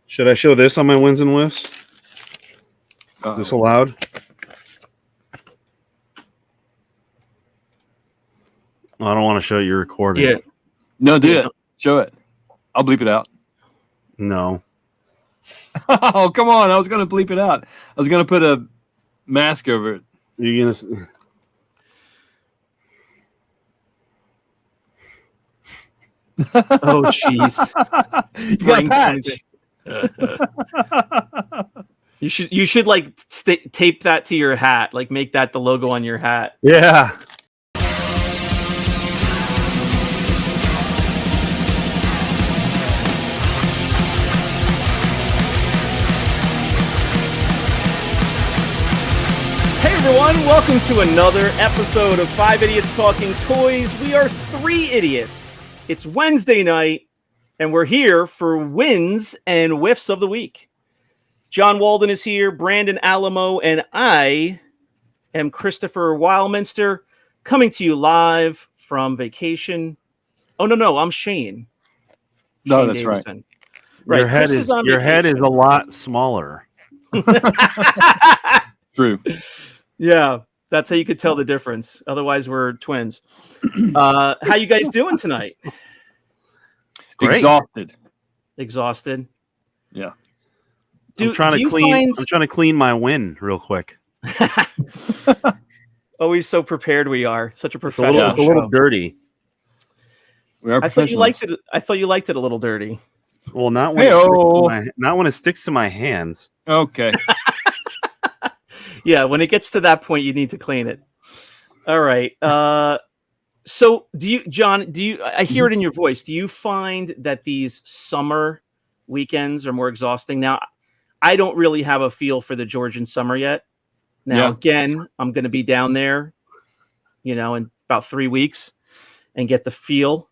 Should I show this on my Wins and Wiffs? Is this allowed? I don't want to show you recording. Yeah. No, do it. Show it. I'll bleep it out. No. Oh, come on. I was going to bleep it out. I was going to put a mask over it. You're going to... Oh, jeez. You should like tape that to your hat, like make that the logo on your hat. Yeah. Hey everyone, welcome to another episode of 5 Idiots Talking Toys. We are 3 idiots. It's Wednesday night, and we're here for Wins and Wiffs of the Week. John Walden is here, Brandon Alamo, and I am Christopher Wildminster, coming to you live from vacation. Oh, no, I'm Shane. No, Shane that's Davison. Right. Your head is a lot smaller. True. Yeah, that's how you could tell the difference. Otherwise, we're twins. How you guys doing tonight? Great. Exhausted. Yeah. I'm trying to clean my win real quick. Always so prepared we are. Such a professional. It's a little dirty. We are I thought you liked it. I thought you liked it a little dirty. Well, not when it sticks to my hands. Okay. Yeah, when it gets to that point, you need to clean it. All right. So John, I hear it in your voice. Do you find that these summer weekends are more exhausting? Now, I don't really have a feel for the Georgian summer yet. Now, Again, I'm going to be down there, in about 3 weeks and get the feel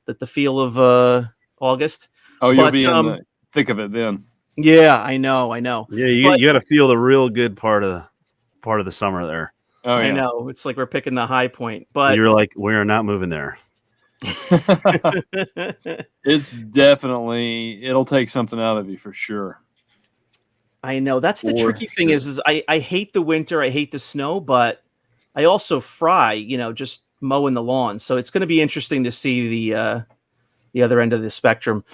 of August. Oh, you'll be in the thick of it then. Yeah, I know. Yeah, you got to feel the real good part of the summer there. Oh, yeah. I know. It's like we're picking the high point, but you're like, we are not moving there. It's definitely, it'll take something out of you for sure. I know. That's the tricky thing is I hate the winter. I hate the snow, but I also fry, just mowing the lawn. So it's going to be interesting to see the other end of the spectrum.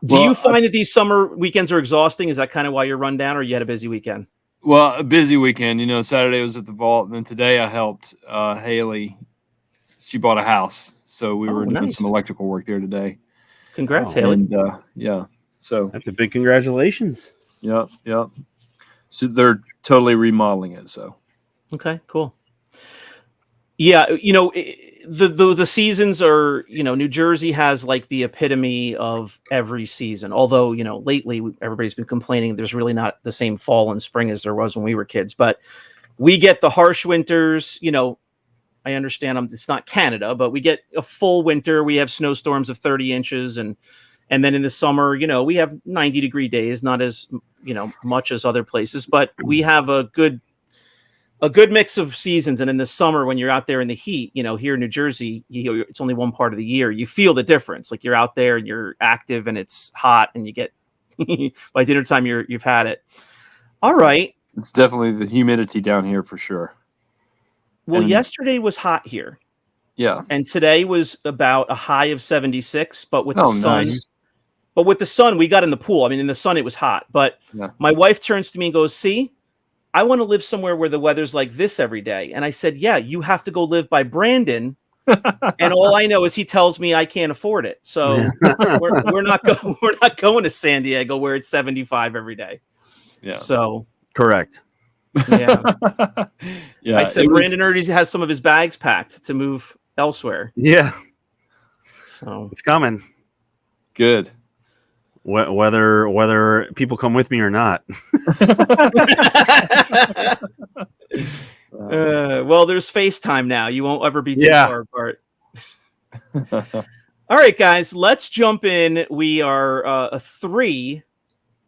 Do you find that these summer weekends are exhausting? Is that kind of why you're run down, or you had a busy weekend? Well, a busy weekend. Saturday was at the vault, and then today I helped Haley. She bought a house, so we were doing some electrical work there today. Congrats, Haley. And, yeah, so that's a big congratulations. Yep. So they're totally remodeling it. So okay, cool. Yeah, the seasons are, New Jersey has like the epitome of every season. Although, lately everybody's been complaining there's really not the same fall and spring as there was when we were kids. But we get the harsh winters. I understand it's not Canada, but we get a full winter. We have snowstorms of 30 inches. And then in the summer, we have 90-degree days, not as, much as other places. But we have a good mix of seasons. And in the summer, when you're out there in the heat, here in New Jersey, it's only one part of the year. You feel the difference. Like you're out there and you're active and it's hot and you get by dinner time, you've had it. All right. It's definitely the humidity down here for sure. Well, yesterday was hot here. Yeah. And today was about a high of 76, but with the sun. Nice. But with the sun, we got in the pool. I mean, in the sun, it was hot. But my wife turns to me and goes, "See, I want to live somewhere where the weather's like this every day." And I said, "Yeah, you have to go live by Brandon." And all I know is he tells me I can't afford it. So we're not going to San Diego where it's 75 every day. Yeah. So correct. Yeah. Yeah. I said Brandon already has some of his bags packed to move elsewhere. Yeah. So it's coming. Good. Whether people come with me or not. Well, there's FaceTime now. You won't ever be too far apart. All right, guys, let's jump in. We are 3.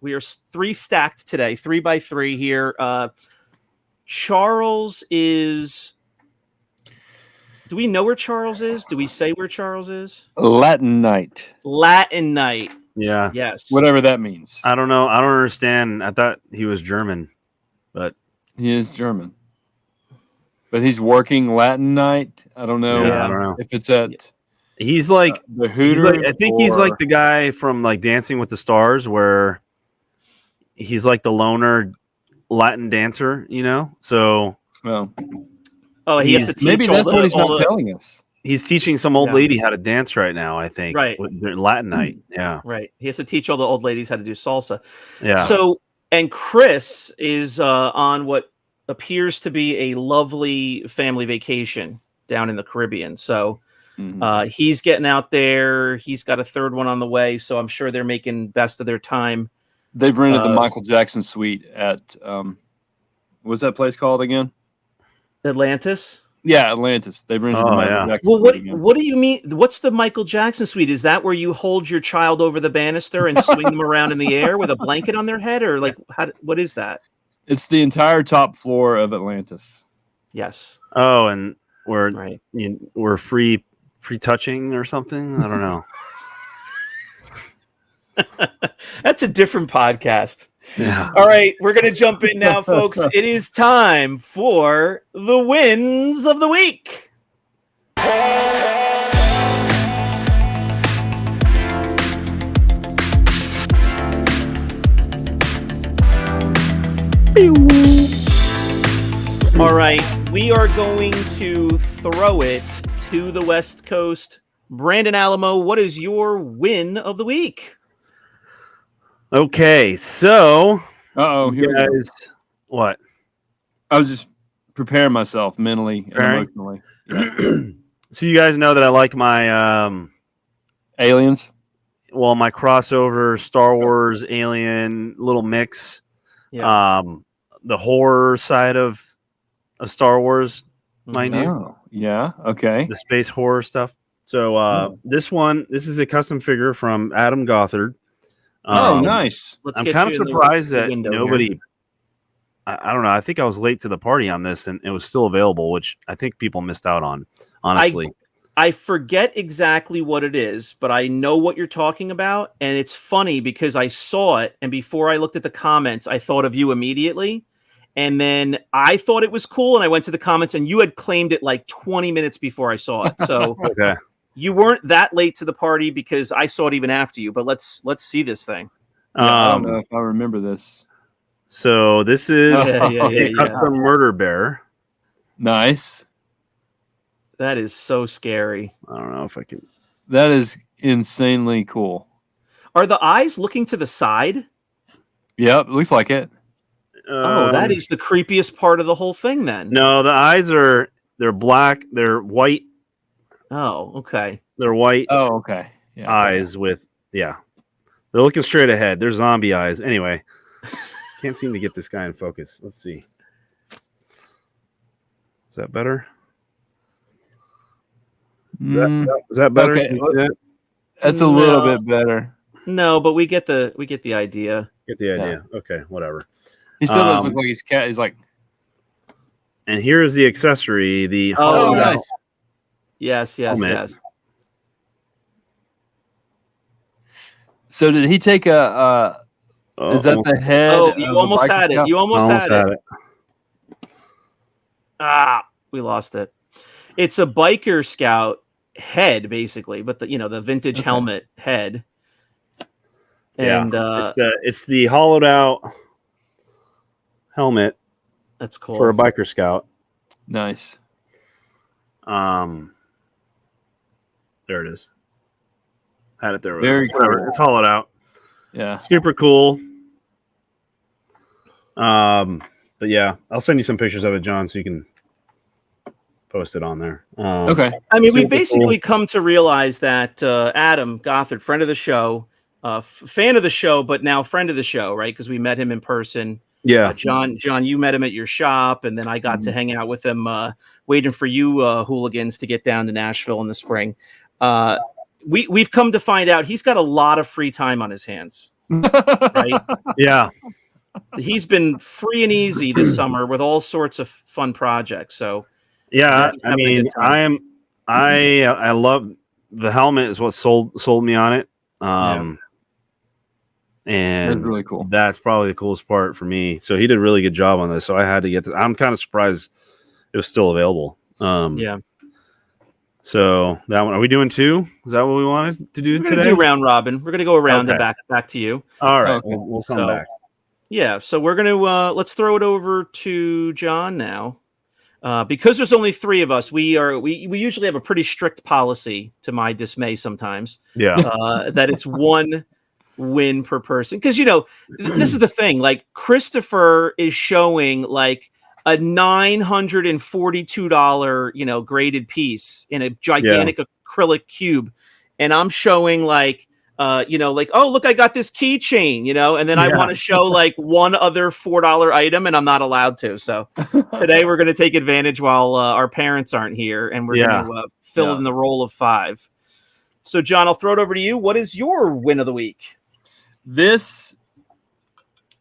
We are 3 stacked today, 3 by 3 here. Charles is. Do we know where Charles is? Do we say where Charles is? Latin night. Latin night. Yeah. Yes. Whatever that means. I don't know. I don't understand. I thought he was German, but He is German. But he's working Latin night. I don't know, yeah, I don't know. if it's at He's like the Hooters. I think he's like the guy from like Dancing with the Stars, where he's like the loner Latin dancer, you know. So Well, he has to teach maybe that's what he's all not telling us. he's teaching some old lady how to dance right now. I think Right. during Latin night. Yeah, Right. He has to teach all the old ladies how to do salsa. yeah. So, and Chris is on what appears to be a lovely family vacation down in the Caribbean. So he's getting out there. He's got a third one on the way. So I'm sure they're making best of their time. They've rented the Michael Jackson suite at what's that place called again? Atlantis. Yeah, Atlantis. They've rented the Michael Jackson Well, suite again. what do you mean? What's the Michael Jackson suite? Is that where you hold your child over the banister and swing them around in the air with a blanket on their head, or like what is that? It's the entire top floor of Atlantis. Yes. Oh, and we're free touching or something. I don't know. That's a different podcast. Yeah. All right, we're going to jump in now, folks. It is time for the wins of the week. All right, we are going to throw it to the West Coast. Brandon Alamo, what is your win of the week? Okay, so Here guys, what? I was just preparing myself mentally and emotionally. Yeah. So you guys know that I like my Aliens. Well, my crossover Star Wars Alien little mix. Yeah. The horror side of Star Wars, mind you. Oh, yeah. Okay. The space horror stuff. So this is a custom figure from Adam Gothard. Nice. I'm kind of surprised that nobody. I don't know. I think I was late to the party on this, and it was still available, which I think people missed out on. Honestly, I forget exactly what it is, but I know what you're talking about, and it's funny because I saw it, and before I looked at the comments, I thought of you immediately, and then I thought it was cool, and I went to the comments, and you had claimed it like 20 minutes before I saw it. So okay. You weren't that late to the party because I saw it even after you. But let's see this thing. I don't know if I remember this. So this is a custom murder bear. Nice. That is so scary. I don't know if I can. That is insanely cool. Are the eyes looking to the side? Yep, looks like it. That is the creepiest part of the whole thing then. No, the eyes they're black, they're white. Oh, okay. They're white. Oh, okay. Yeah, eyes with they're looking straight ahead. They're zombie eyes. Anyway, can't seem to get this guy in focus. Let's see. Is that better? Is that better? Okay. That's a little bit better. No, but we get the idea. Get the idea. Yeah. Okay, whatever. He still does look like he's cat. He's like. And here's the accessory. The nice. Yes. So did he take a? Is that the head? Oh, you almost had it. You almost had it. We lost it. It's a biker scout head, basically, but the vintage helmet head. And it's the hollowed out helmet. That's cool for a biker scout. Nice. There it is. Had it there. Very cool. It's hollowed out. Yeah. Super cool. But yeah, I'll send you some pictures of it, John, so you can post it on there. Okay. I mean, we basically come to realize that Adam Gothard, friend of the show, fan of the show, but now friend of the show, right? Because we met him in person. Yeah. John, you met him at your shop, and then I got to hang out with him, waiting for you hooligans to get down to Nashville in the spring. We've come to find out he's got a lot of free time on his hands, right? Yeah. He's been free and easy this summer with all sorts of fun projects. So yeah, I mean, I love the helmet is what sold me on it. And that's really cool. That's probably the coolest part for me. So he did a really good job on this. So I had to get this. I'm kind of surprised it was still available. Yeah. So that one, are we doing 2? Is that what we wanted to do We're today? We're going to do round robin. We're going to go around and back to you. All right. Okay. We'll come back. Yeah. So we're going to, let's throw it over to John now. Because there's only 3 of us, we usually have a pretty strict policy, to my dismay sometimes. Yeah. That it's 1 win per person. Because, this is the thing. Like, Christopher is showing like a $942, graded piece in a gigantic acrylic cube. And I'm showing like, oh, look, I got this keychain, and then I want to show like one other $4 item and I'm not allowed to. So today we're going to take advantage while our parents aren't here, and we're going to fill in the role of 5. So John, I'll throw it over to you. What is your win of the week? This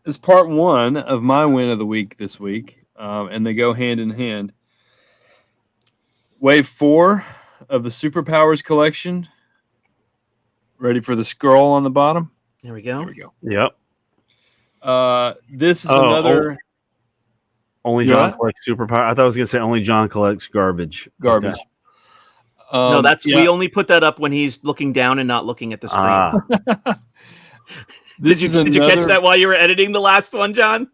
is part 1 of my win of the week this week. And they go hand in hand. Wave 4 of the Superpowers collection. Ready for the scroll on the bottom? There we go. Yep. This is another. Only John collects superpower. I thought I was going to say only John collects garbage. Okay. No, we only put that up when he's looking down and not looking at the screen. Did you catch that while you were editing the last one, John?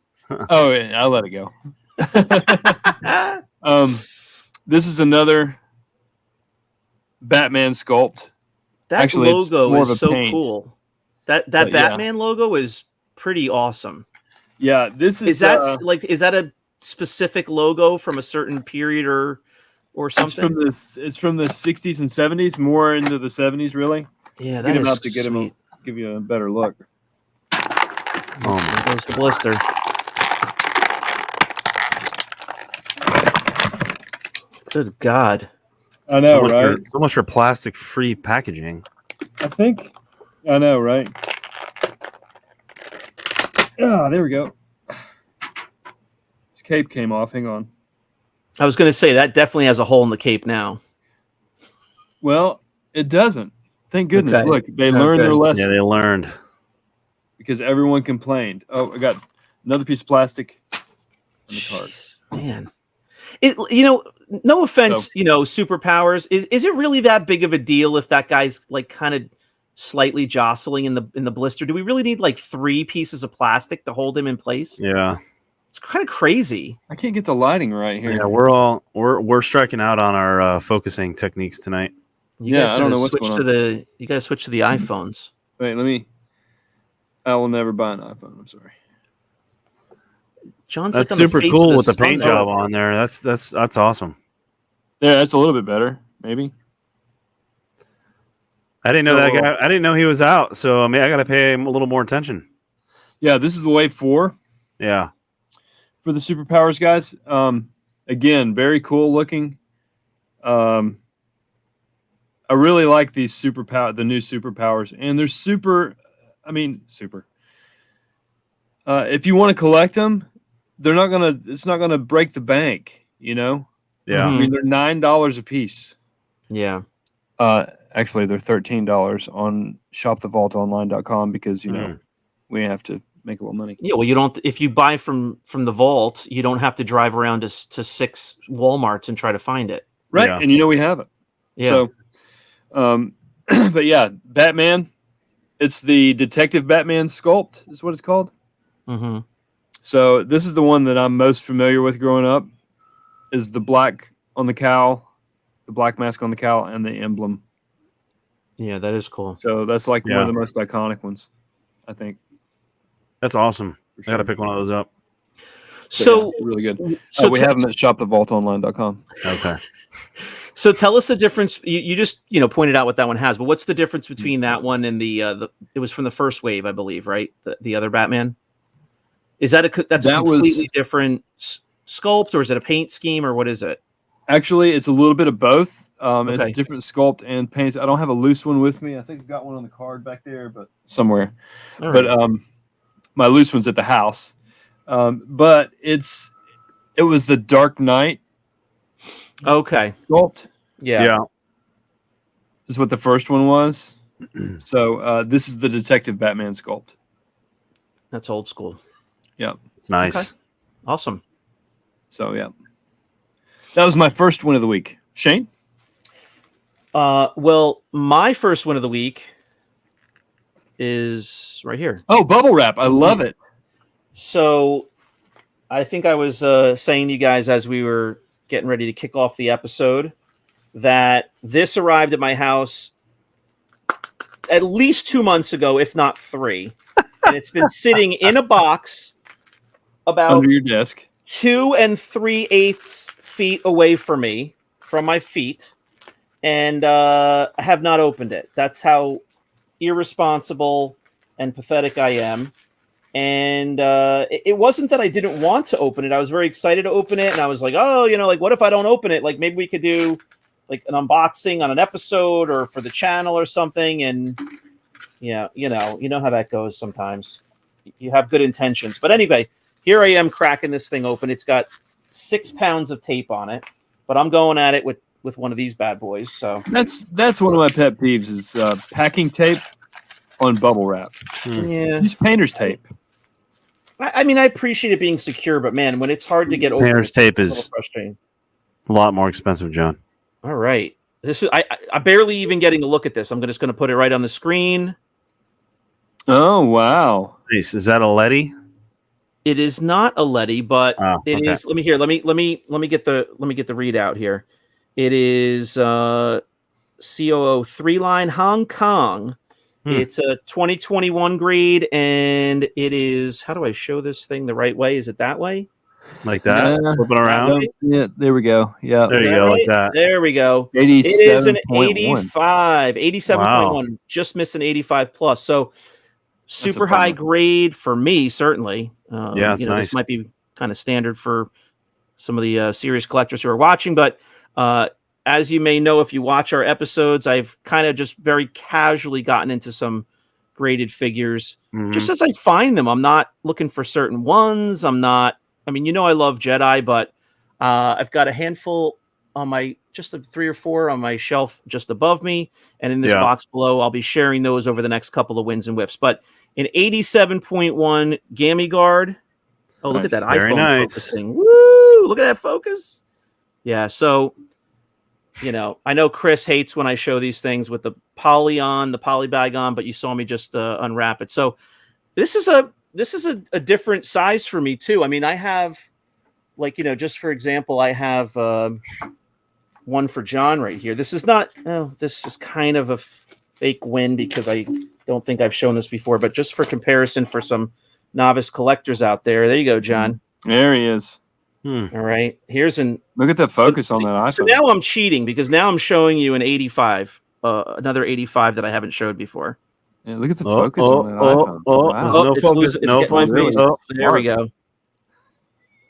Oh, yeah, I'll let it go. This is another Batman sculpt. That logo is so cool. That Batman logo is pretty awesome. Yeah, is that a specific logo from a certain period or something? It's from the 60s and 70s, more into the 70s, really. Yeah, that is to get him give you a better look. Oh, there's the blister. Good God. I know, right? So much for plastic-free packaging. I know, right? Ah, there we go. This cape came off. Hang on. I was going to say, that definitely has a hole in the cape now. Well, it doesn't. Thank goodness. Okay. Look, they learned their lesson. Yeah, they learned. Because everyone complained. Oh, I got another piece of plastic on the card. Man. No offense, superpowers. Is it really that big of a deal if that guy's like kind of slightly jostling in the blister? Do we really need like 3 pieces of plastic to hold him in place? Yeah. It's kind of crazy. I can't get the lighting right here. Yeah, we're striking out on our focusing techniques tonight. I don't know what's going on. You guys switch to the iPhones. Wait, I will never buy an iPhone. I'm sorry. John's that's like super cool with the paint job on there. That's awesome. Yeah, that's a little bit better, maybe. I didn't know that guy. I didn't know he was out. So I mean, I got to pay him a little more attention. Yeah, this is the wave 4. Yeah, for the superpowers guys. Again, very cool looking. I really like these the new superpowers, and they're super. If you want to collect them, it's not gonna break the bank, Yeah. I mean, they're $9 a piece. Yeah. Actually, they're $13 on shopthevaultonline.com because we have to make a little money. Yeah, well, you don't. If you buy from the vault, you don't have to drive around to 6 Walmarts and try to find it. Right, yeah. And we have it. Yeah. So, but yeah, Batman. It's the Detective Batman sculpt is what it's called. Mm-hmm. So this is the one that I'm most familiar with growing up. Is the black on the cowl, the black mask on the cowl, and the emblem. Yeah, that is cool. So that's like one of the most iconic ones, I think. That's awesome. Sure. I got to pick one of those up. So really good. So we have them at shopthevaultonline.com. Okay. So tell us the difference. You just pointed out what that one has, but what's the difference between that one and the it was from the first wave, I believe, right? The other Batman. Is that a completely different sculpt, or is it a paint scheme, or what is it? Actually, it's a little bit of both. It's a different sculpt and paints. I don't have a loose one with me. I think I've got one on the card back there, but somewhere. Right. But my loose one's at the house. But it was the Dark Knight. Okay. Sculpt. Yeah. Is what the first one was. So this is the Detective Batman sculpt. That's old school. Yeah. It's nice. Okay. Awesome. So, yeah. That was my first win of the week. Shane? Well, my first win of the week is right here. Oh, bubble wrap. I love it. So I think I was saying to you guys as we were getting ready to kick off the episode that this arrived at my house at least 2 months ago, if not 3. And it's been sitting in a box about under your desk 2 3/8 feet away from me, from my feet. And I have not opened it. That's how irresponsible and pathetic I am. And it wasn't that I didn't want to open it. I was very excited to open it. And I was like, oh, like, what if I don't open it? Like, maybe we could do like an unboxing on an episode or for the channel or something. And yeah, you know how that goes sometimes. You have good intentions. But anyway, here I am cracking this thing open. It's got 6 pounds of tape on it. But I'm going at it with one of these bad boys. So that's one of my pet peeves is packing tape on bubble wrap. Yeah, use painter's tape. I mean, I appreciate it being secure, but man, when it's hard to get over, Painter's tape it's a is little frustrating. a lot more expensive, John. All right, this is I barely even getting a look at this. I'm just going to put it right on the screen. Oh wow, Nice. Is that a Letty? It is not a Letty, but it is. Let me get the readout here. It is COO 3-line Hong Kong. It's a 2021 grade, and it is. How do I show this thing the right way? Is it that way? Like that? Flipping around? Yeah, there we go. Yeah. There you go, right? like that. There we go. 87. It is an 85, 87.1. Wow. Just missed an 85 plus. So super high grade for me, certainly. Yeah, it's nice. This might be kind of standard for some of the serious collectors who are watching, but as you may know, if you watch our episodes, I've kind of just very casually gotten into some graded figures just as I find them. I'm not looking for certain ones. I love Jedi, but I've got a handful on just 3 or 4 on my shelf just above me. And in this box below, I'll be sharing those over the next couple of wins and whiffs. But an 87.1 Gammy Guard. Oh, look at that iPhone focusing. Woo! Look at that focus. Yeah, so I know Chris hates when I show these things with the poly bag on, but you saw me just unwrap it. So this is a different size for me too. I mean, I have just for example, I have one for John right here. This is not. This is kind of a fake win because I don't think I've shown this before. But just for comparison, for some novice collectors out there, there you go, John. There he is. All right, look at the focus on that iPhone. So now I'm cheating because now I'm showing you an 85, another 85 that I haven't showed before. Yeah, look at the focus on that iPhone. Wow. No focus. No focus. There we go.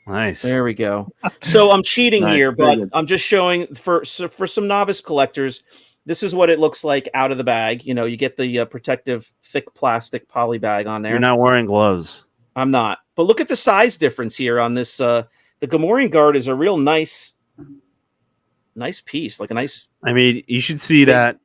Nice. There we go. So I'm cheating here, but I'm just showing for some novice collectors. This is what it looks like out of the bag. You get the protective thick plastic poly bag on there. You're not wearing gloves. I'm not. But look at the size difference here on this. The Gamorrean Guard is a real nice piece, like a nice. I mean, you should see that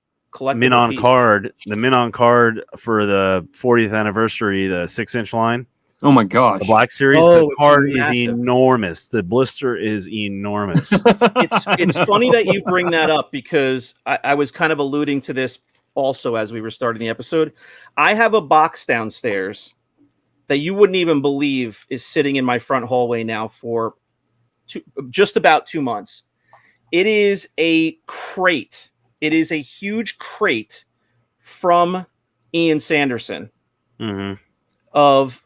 mint on card. The mint on card for the 40th anniversary, the 6-inch line. Oh my gosh! The Black Series. The card is enormous. The blister is enormous. It's funny that you bring that up because I was kind of alluding to this also as we were starting the episode. I have a box downstairs that you wouldn't even believe is sitting in my front hallway now for just about 2 months. It is a crate. It is a huge crate from Ian Sanderson of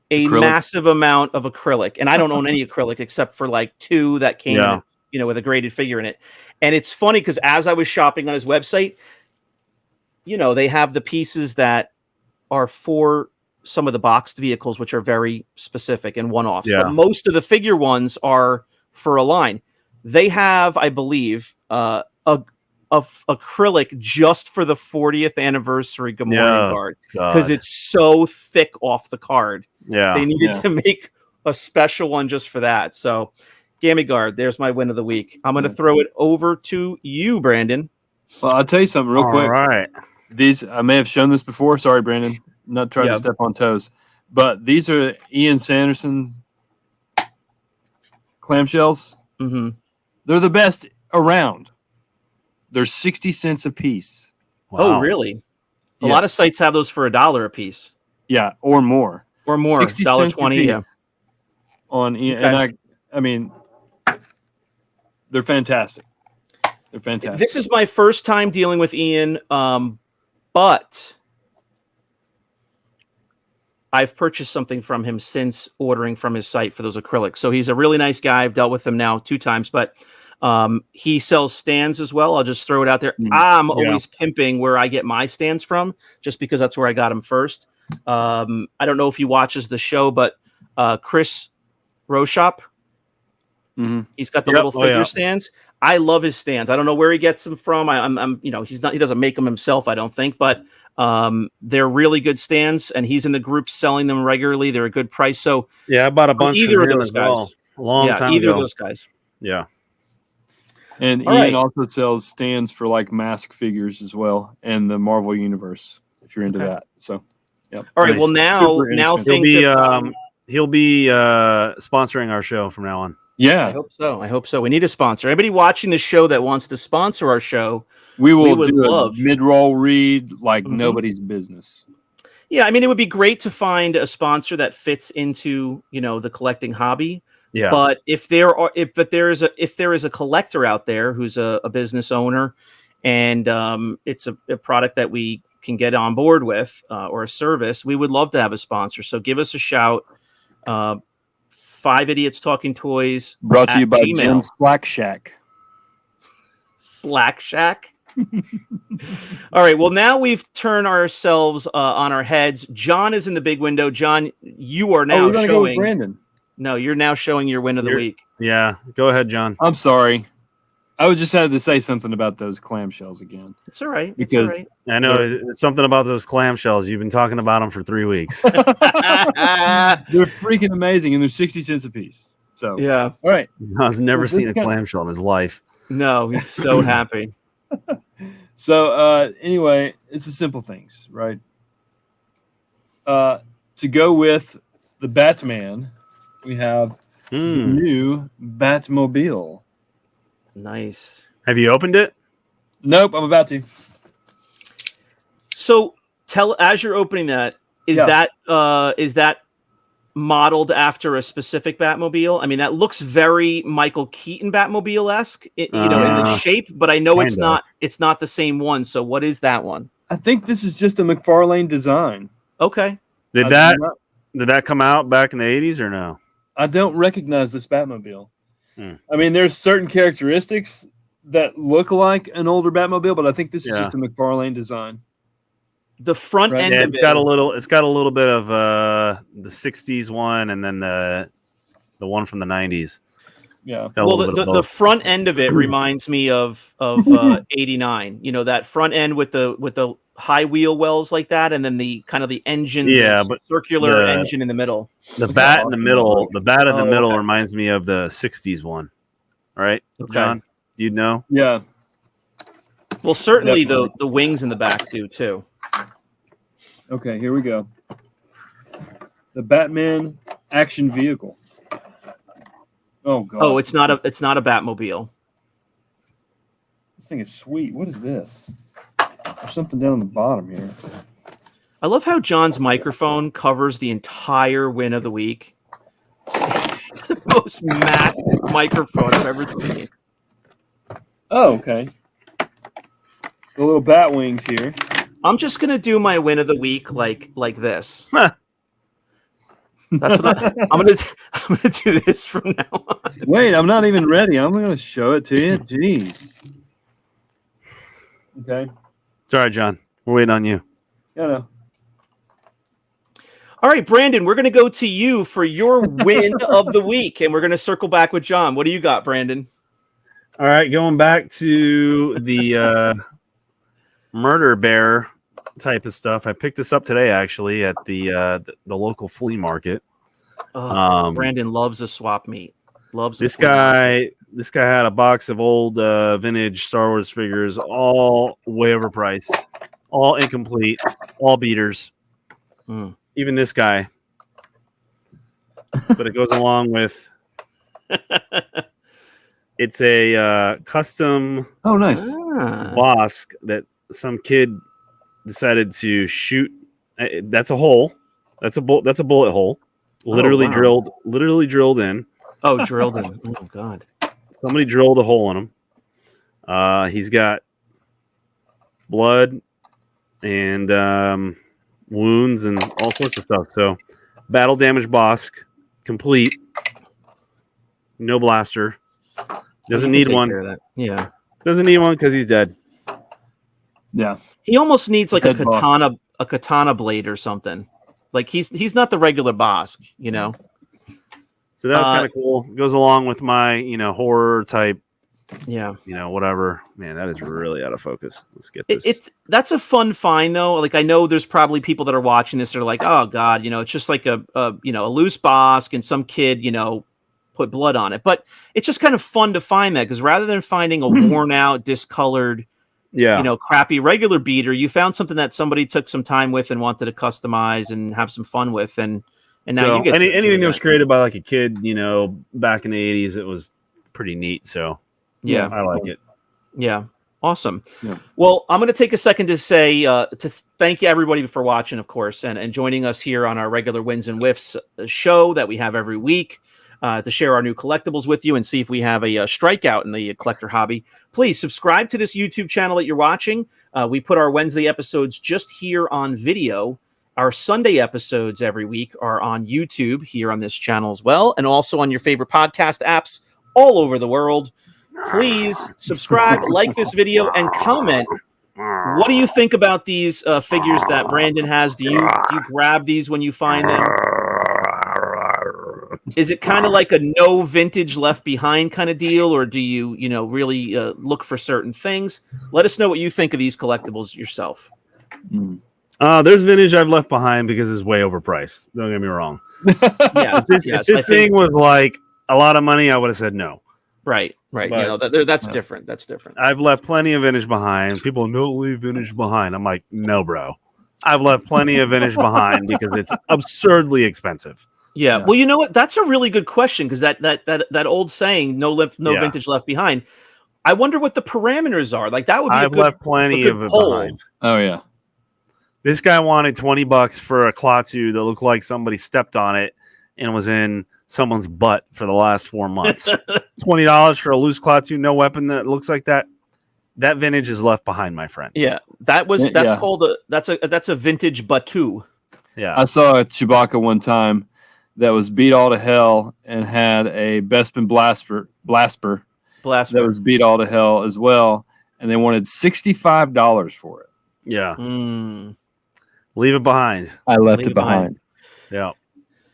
a massive amount of acrylic. And I don't own any acrylic except for like 2 that came with a graded figure in it. And it's funny because as I was shopping on his website, they have the pieces that are for some of the boxed vehicles, which are very specific and one-offs. Yeah. But most of the figure ones are for a line. They have, I believe, acrylic just for the 40th anniversary Gamorrean Guard because it's so thick off the card. Yeah, they needed to make a special one just for that. So, Gammy Guard, there's my win of the week. I'm going to throw it over to you, Brandon. Well, I'll tell you something real quick. All right. These I may have shown this before. Sorry, Brandon. I'm not trying to step on toes. But these are Ian Sanderson clamshells. Mm-hmm. They're the best around. They're 60 cents a piece. Wow. Oh, really? A lot of sites have those for $1 a piece. Yeah, or more. Or more. 60 cents $1.20, yeah. On Ian, and I mean, they're fantastic. They're fantastic. This is my first time dealing with Ian, but I've purchased something from him since ordering from his site for those acrylics. So he's a really nice guy. I've dealt with him now 2 times, but he sells stands as well. I'll just throw it out there. I'm always pimping where I get my stands from, just because that's where I got them first. I don't know if he watches the show, but Chris Roshop, he's got the little figure stands. I love his stands. I don't know where he gets them from. I'm he doesn't make them himself, I don't think, but they're really good stands, and he's in the group selling them regularly. They're a good price. So yeah, I bought a bunch either of those guys. Well, a long time either ago. of those guys. Yeah. And Ian also sells stands for like mask figures as well, and the Marvel Universe, if you're into that. So, yeah. All right. Nice. Well, now things he'll be sponsoring our show from now on. Yeah, I hope so. We need a sponsor. Anybody watching the show that wants to sponsor our show, we would do a mid-roll read like nobody's business. Yeah, I mean, it would be great to find a sponsor that fits into the collecting hobby. Yeah. But if there is a collector out there who's a business owner, and it's a product that we can get on board with, or a service, we would love to have a sponsor. So give us a shout. 5 Idiots Talking Toys. Brought to you by Jim Slack Shack. Slack Shack. All right. Well, now we've turned ourselves on our heads. John is in the big window. John, you are now showing. Go with Brandon. No, you're now showing your win of the week. Yeah, go ahead, John. I'm sorry. I was just had to say something about those clamshells again. It's all right. Because I know it's something about those clamshells. You've been talking about them for 3 weeks. They're freaking amazing, and they're 60 cents a piece. So yeah. All right. I've never seen a clamshell in his life. No, he's so happy. So anyway, it's the simple things, right? To go with the Batman, we have the new Batmobile. Nice. Have you opened it? Nope, I'm about to. So as you're opening that, is that modeled after a specific Batmobile? I mean, that looks very Michael Keaton Batmobile-esque, in the shape, but I know it's not the same one. So what is that one? I think this is just a McFarlane design. Okay. Did that come out back in the 80s or no? I don't recognize this Batmobile. I mean, there's certain characteristics that look like an older Batmobile, but I think this is just a McFarlane design. The front end of it's got a little bit of the 60s one, and then the one from the 90s. Yeah. Well, the front end of it reminds me of 89. That front end with the high wheel wells like that, and then the kind of the engine, but circular engine in the middle. The bat in the middle reminds me of the 60s one. Right, okay. John? You'd know? Yeah. Well, certainly the wings in the back do too. Okay, here we go. The Batman action vehicle. Oh god. Oh, it's not a Batmobile. This thing is sweet. What is this? There's something down on the bottom here. I love how John's microphone covers the entire win of the week. It's the most massive microphone I've ever seen. Oh, okay. The little bat wings here. I'm just gonna do my win of the week like this. That's what I'm gonna do this from now on. Wait, I'm not even ready. I'm gonna show it to you. Jeez. Okay. It's all right, John. We're waiting on you. Yeah, no. All right, Brandon, we're gonna go to you for your win of the week, and we're gonna circle back with John. What do you got, Brandon? All right, going back to the murder bear type of stuff. I picked this up today actually at the local flea market. Brandon loves a swap meet. Loves this guy. This guy had a box of old vintage Star Wars figures, all way overpriced, all incomplete, all beaters. Even this guy but it goes along with. It's a custom. Oh, nice. Bosk that some kid decided to shoot. That's a hole. That's a bullet hole. Literally drilled in. Oh, drilled in. Oh God. Somebody drilled a hole in him. He's got blood and wounds and all sorts of stuff. So, battle damage Bosk complete. No blaster. Doesn't need one. Yeah. Doesn't need one because he's dead. Yeah. He almost needs like a katana blade or something. Like he's not the regular Bosk, you know. So that was kind of cool. Goes along with my, horror type. Yeah. Whatever. Man, that is really out of focus. Let's get this. That's a fun find though. Like I know there's probably people that are watching this that are like, oh God, it's just like a loose Bosk and some kid, put blood on it. But it's just kind of fun to find that because rather than finding a worn out, discolored, crappy regular beater, you found something that somebody took some time with and wanted to customize and have some fun with. And now you get anything that was created by like a kid, back in the 80s, it was pretty neat. So yeah, I like it. Yeah. Awesome. Yeah. Well, I'm going to take a second to say thank you everybody for watching, of course, and joining us here on our regular Wins and Wiffs show that we have every week. To share our new collectibles with you and see if we have a strikeout in the collector hobby. Please subscribe to this YouTube channel that you're watching. We put our Wednesday episodes just here on video. Our Sunday episodes every week are on YouTube here on this channel as well, and also on your favorite podcast apps all over the world. Please subscribe, like this video, and comment. What do you think about these figures that Brandon has? Do you grab these when you find them? Is it kind of like a no vintage left behind kind of deal, or do you, really look for certain things? Let us know what you think of these collectibles yourself. There's vintage I've left behind because it's way overpriced. Don't get me wrong. If this thing was like a lot of money, I would have said no. Right. But, that's different. That's different. I've left plenty of vintage behind. People don't leave vintage behind. I'm like, no, bro. I've left plenty of vintage behind because it's absurdly expensive. Yeah. Well, you know what? That's a really good question because that old saying, no vintage left behind. I wonder what the parameters are. Like that would be I've left plenty of it behind. Oh yeah. This guy wanted $20 for a Klaatu that looked like somebody stepped on it and was in someone's butt for the last 4 months. $20 for a loose Klaatu, no weapon that looks like that. That vintage is left behind, my friend. Yeah. Called that's a vintage Batu. Yeah. I saw a Chewbacca one time that was beat all to hell and had a Bespin Blasper that was beat all to hell as well, and they wanted $65 for it. Yeah. Leave it behind. I left it behind. Yeah.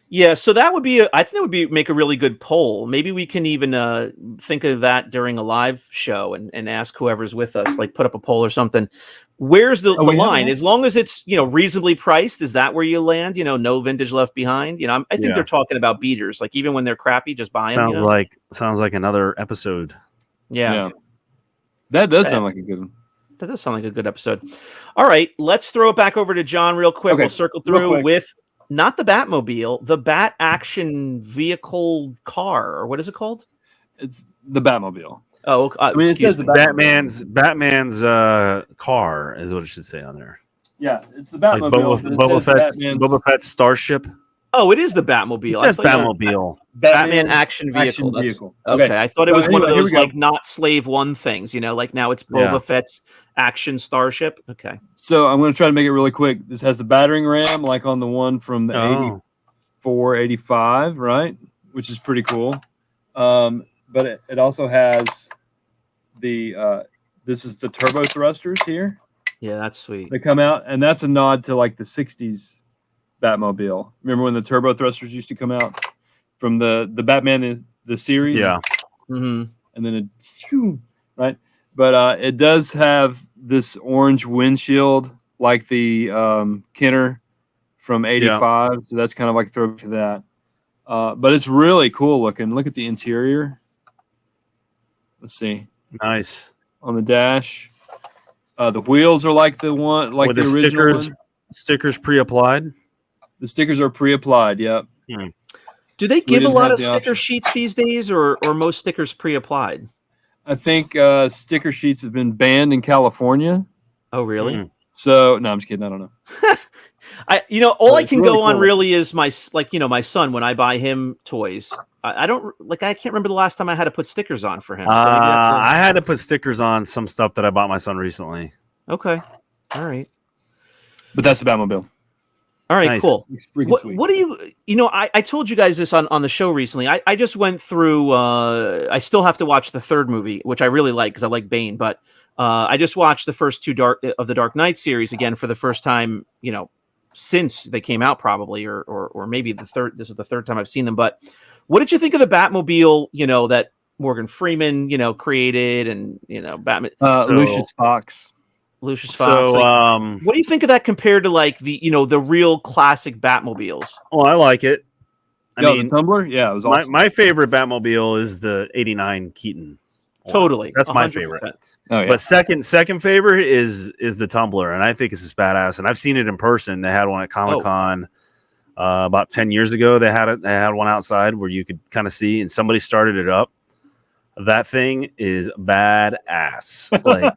Yeah, so that would be I think that would make a really good poll. Maybe we can even think of that during a live show and ask whoever's with us, like put up a poll or something. Where's the line? As long as it's, reasonably priced, is that where you land? No vintage left behind. I think they're talking about beaters. Like even when they're crappy, just buy them. Sounds like another episode. Yeah. That does sound like a good one. That does sound like a good episode. All right, let's throw it back over to John real quick. Okay. We'll circle through with not the Batmobile, the Bat Action Vehicle car, or what is it called? It's the Batmobile. Oh, it says Batman's car is what it should say on there. Yeah, it's the Batmobile. Like Boba Fett's starship. Oh, it is the Batmobile. It says Batmobile. Batman Action Vehicle. Okay, I thought it was one of those like not Slave One things. Like now it's Boba Fett's Action Starship. Okay. So I'm going to try to make it really quick. This has the battering ram like on the one from the 84, 85, right? Which is pretty cool. But it also has the this is the turbo thrusters here. Yeah, that's sweet. They come out, and that's a nod to like the 60s Batmobile. Remember when the turbo thrusters used to come out from the Batman the series? Yeah. Mm-hmm. And then right? But it does have this orange windshield like the Kenner from 85. Yeah. So that's kind of like throw to that. But it's really cool looking. Look at the interior. Let's see. Nice. On the dash. The wheels are like the one, like the original stickers pre-applied. The stickers are pre-applied. Yep. Do they So we give a didn't lot have of the sticker option. sheets these days, or most stickers pre-applied? I think sticker sheets have been banned in California. Oh, really? So no, I'm just kidding. I don't know. All I It's can really go on cool. really is my son when I buy him toys. I don't like. I can't remember the last time I had to put stickers on for him. So maybe that's I had to put stickers on some stuff that I bought my son recently. okay. All right. But that's the Batmobile. All right. Nice. Cool. It's freaking sweet. What do you? I told you guys this on the show recently. I just went through. I still have to watch the third movie, which I really like because I like Bane. But I just watched the first two of the Dark Knight series again for the first time. Since they came out, probably, or maybe the third. This is the third time I've seen them. But what did you think of the Batmobile? That Morgan Freeman, created, and Batman. Lucius Fox. Lucius Fox. So, what do you think of that compared to like the real classic Batmobiles? Oh, I like it. I mean, the Tumbler? Yeah, it was awesome. my favorite Batmobile is the '89 Keaton one. Totally, That's my 100%. favorite. Oh, yeah. But second favorite is the Tumbler, and I think it's just badass. And I've seen it in person. They had one at Comic-Con about 10 years ago. They had one outside where you could kind of see, and somebody started it up. That thing is badass. Like,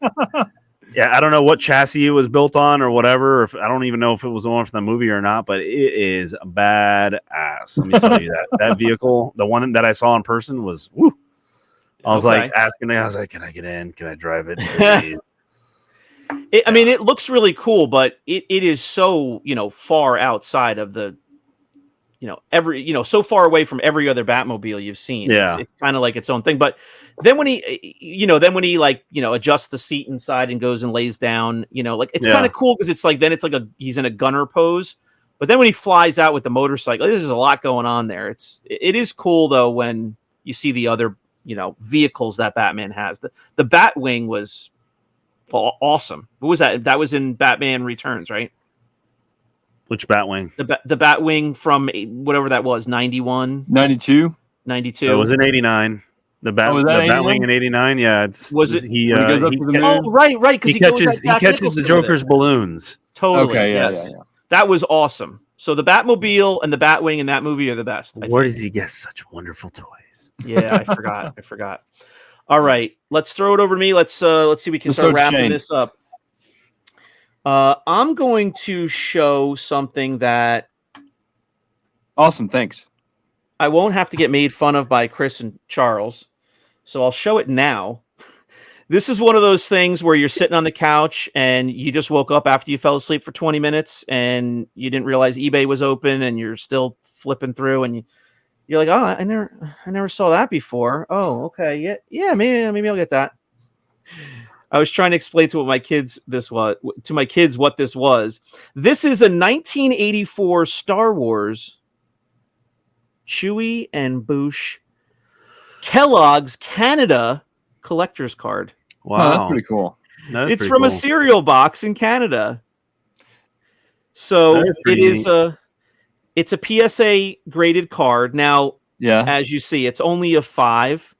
yeah, I don't know what chassis it was built on or whatever. I don't even know if it was the one from the movie or not, but it is badass. Let me tell you that vehicle, the one that I saw in person, was woo. I was like asking, I was like, can I get in? Can I drive it? It looks really cool, but it is so, far outside of the, so far away from every other Batmobile you've seen. Yeah. It's kind of like its own thing. But then when he, adjusts the seat inside and goes and lays down, it's kind of cool because it's like, then it's like he's in a gunner pose. But then when he flies out with the motorcycle, there's a lot going on there. It is cool though when you see the other, vehicles that Batman has. The Batwing was awesome. What was that? That was in Batman Returns, right? Which Batwing? The Batwing from whatever that was, 91? 92? 92. It was in 89. The Batwing in 89? Yeah. Was it? He goes up to the moon? Right. Because he catches the Joker's balloons. Totally. Okay, yeah. That was awesome. So the Batmobile and the Batwing in that movie are the best. Where does he get such wonderful toys? Yeah, I forgot. All right, let's throw it over to me. Let's see if we can start wrapping this up. I'm going to show something that awesome. Thanks. I won't have to get made fun of by Chris and Charles, so I'll show it now. This is one of those things where you're sitting on the couch and you just woke up after you fell asleep for 20 minutes and you didn't realize eBay was open and you're still flipping through and you're like, oh, I never saw that before. Oh, okay. Yeah, maybe I'll get that. I was trying to explain to my kids what this was. This is a 1984 Star Wars Chewie and Bouche Kellogg's Canada collector's card. Wow, oh, that's pretty cool. It's from a cereal box in Canada. So it's a PSA graded card. Now, as you see, it's only a 5,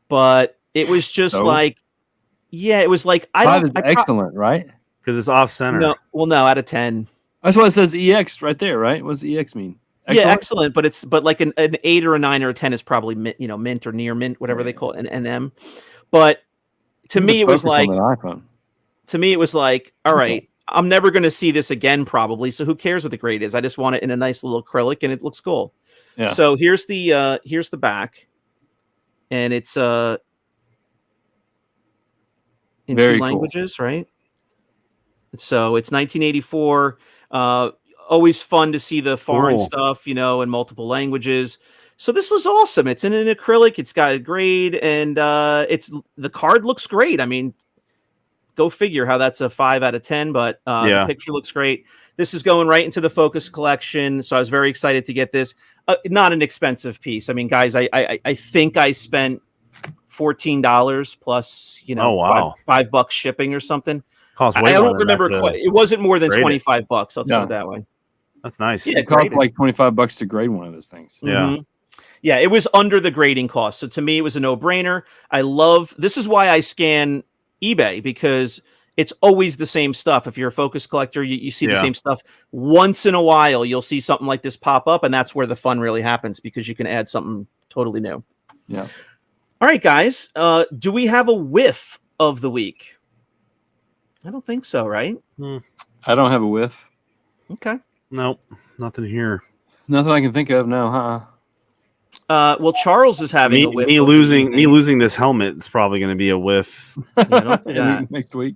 but it was just it was like 5 is excellent, right? Because it's off center. No, out of 10. That's why it says EX right there, right? What does EX mean? Excellent? Yeah, excellent, but like an 8 or a 9 or a 10 is probably mint or near mint, whatever they call it, an M. But to me, it was like all right. I'm never going to see this again, probably. So who cares what the grade is? I just want it in a nice little acrylic, and it looks cool. Yeah. So here's the back, and it's in very 2 languages, right? So it's 1984. Always fun to see the foreign stuff, in multiple languages. So this is awesome. It's in an acrylic. It's got a grade, and the card looks great. I mean, go figure how that's a 5 out of 10, but the picture looks great. This is going right into the Focus collection, so I was very excited to get this. Not an expensive piece. I mean, guys, I think I spent $14 plus, $5 shipping or something. Cost way I don't remember quite. It wasn't more than $25. Let's put it that way. That's nice. Yeah, it cost like $25 to grade one of those things. Yeah. Mm-hmm. Yeah, it was under the grading cost. So to me, it was a no-brainer. This is why I scan eBay, because it's always the same stuff. If you're a Focus collector, you see the Yeah. same stuff. Once in a while, you'll see something like this pop up, and that's where the fun really happens because you can add something totally new. Yeah. All right, guys. Do we have a whiff of the week? I don't think so, right? I don't have a whiff. Okay. Nope, nothing here. Nothing I can think of. No, Well, Charles is having a whiff. Me losing this helmet is probably going to be a whiff. Yeah, don't do that. Next week.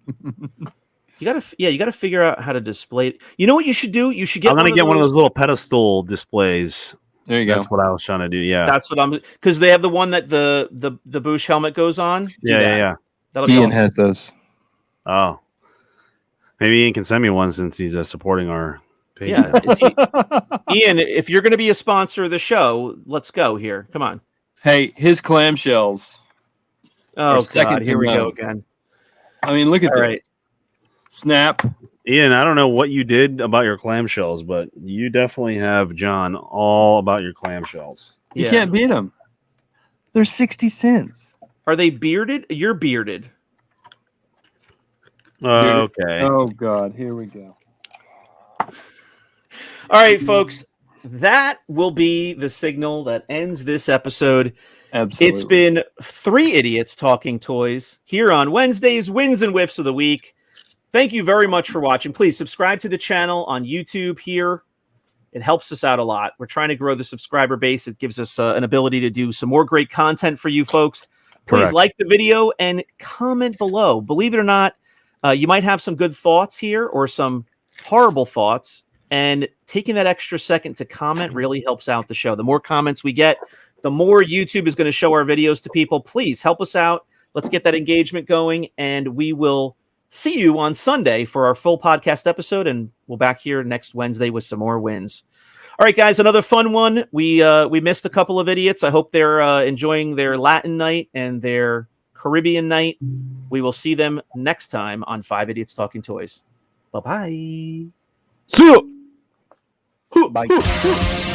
You gotta figure out how to display it. You know what you should do? You should get. I'm going to get one of those little pedestal displays. There you go. That's what I was trying to do. Yeah, That's what I'm, because they have the one that the Bush helmet goes on. Yeah. That'll be Ian awesome. has those. Oh, maybe Ian can send me one since he's supporting our page. Yeah, Ian, if you're going to be a sponsor of the show, let's go here. Come on. Hey, his clamshells. Oh second God, to here we go none. again. I mean, look at All this. right. Snap. Ian, I don't know what you did about your clamshells, but you definitely have John all about your clamshells. You can't beat them. They're 60 cents. Are they bearded? You're bearded. Okay. Oh God, here we go. All right, folks. That will be the signal that ends this episode. Absolutely. It's been 3 idiots talking toys here on Wednesday's Wins and Wiffs of the Week. Thank you very much for watching. Please subscribe to the channel on YouTube here. It helps us out a lot. We're trying to grow the subscriber base. It gives us an ability to do some more great content for you folks. Please Correct. like the video and comment below. Believe it or not, you might have some good thoughts here or some horrible thoughts. And taking that extra second to comment really helps out the show. The more comments we get, the more YouTube is going to show our videos to people. Please help us out. Let's get that engagement going. And we will see you on Sunday for our full podcast episode. And we'll back here next Wednesday with some more wins. All right, guys, another fun one. We missed a couple of idiots. I hope they're enjoying their Latin night and their Caribbean night. We will see them next time on 5 Idiots Talking Toys. Bye-bye. See ya! Bye.